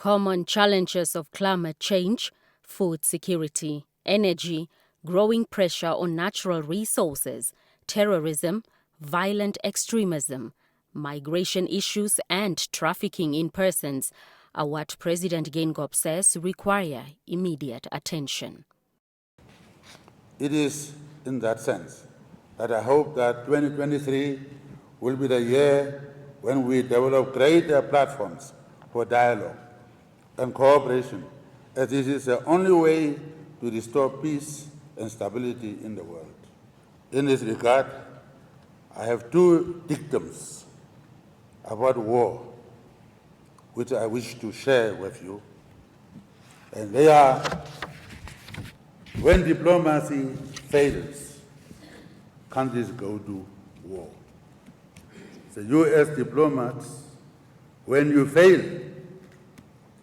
Common challenges of climate change, food security, energy, growing pressure on natural resources, terrorism, violent extremism, migration issues and trafficking in persons are what President Geingob says require immediate attention. It is in that sense that I hope that 2023 will be the year when we develop greater platforms for dialogue and cooperation, as this is the only way to restore peace and stability in the world. In this regard, I have two dictums about war which I wish to share with you. And they are, when diplomacy fails, countries go to war. The US diplomats, when you fail,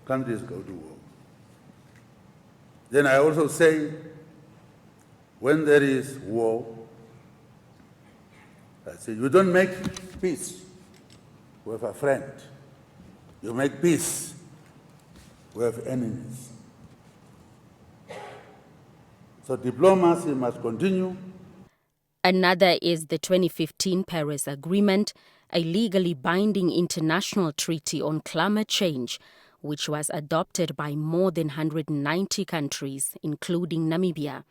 countries go to war. Then I also say, when there is war, I say, you don't make peace with a friend. You make peace with enemies. So diplomacy must continue. Another is the 2015 Paris Agreement, a legally binding international treaty on climate change, which was adopted by more than 190 countries, including Namibia.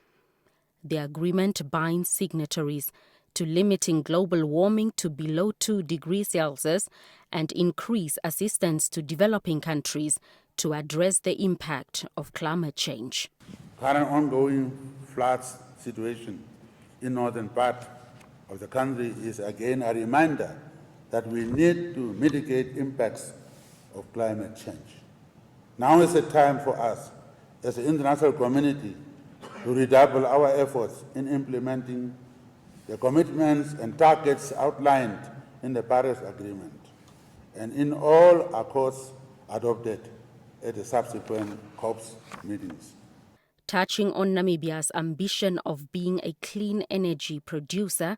The agreement binds signatories to limiting global warming to below 2 degrees Celsius and increase assistance to developing countries to address the impact of climate change. Current ongoing floods situation in northern part of the country is again a reminder that we need to mitigate impacts of climate change. Now is the time for us as an international community to redouble our efforts in implementing the commitments and targets outlined in the Paris Agreement and in all accords adopted at the subsequent COPs meetings. Touching on Namibia's ambition of being a clean energy producer,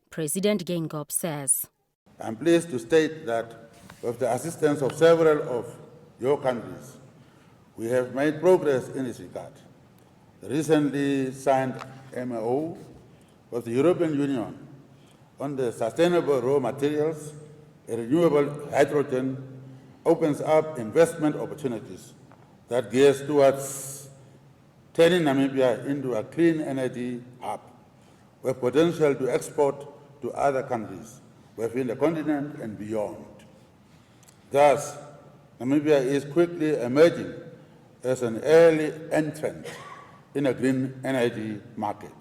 President Geingob says, I'm pleased to state that with the assistance of several of your countries, we have made progress in this regard. The recently signed MOU with the European Union on the sustainable raw materials and renewable hydrogen opens up investment opportunities that gears towards turning Namibia into a clean energy hub with potential to export to other countries within the continent and beyond. Thus, Namibia is quickly emerging as an early entrant in a green energy market,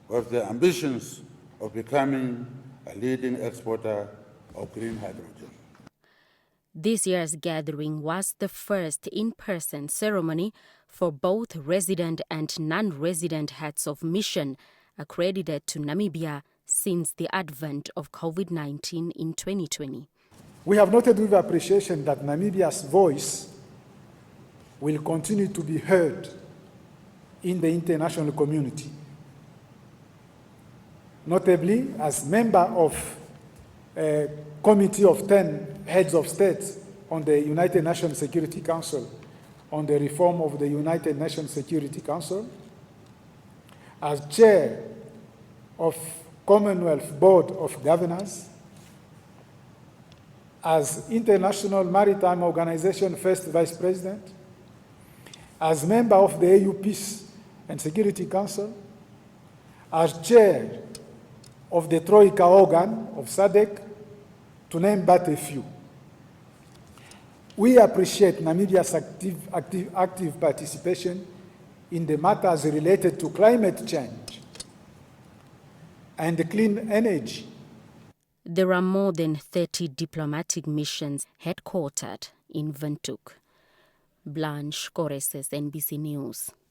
with the ambitions of becoming a leading exporter of green hydrogen. This year's gathering was the first in-person ceremony for both resident and non-resident heads of mission accredited to Namibia since the advent of COVID-19 in 2020. We have noted with appreciation that Namibia's voice will continue to be heard in the international community. Notably, as member of a committee of 10 heads of state on the United Nations Security Council, on the reform of the United Nations Security Council, as chair of Commonwealth Board of Governors, as International Maritime Organization First Vice President, as member of the AU Peace and Security Council, as chair of the Troika organ of SADC, to name but a few. We appreciate Namibia's active participation in the matters related to climate change and clean energy. There are more than 30 diplomatic missions headquartered in Windhoek. Blanche Koreses, NBC News.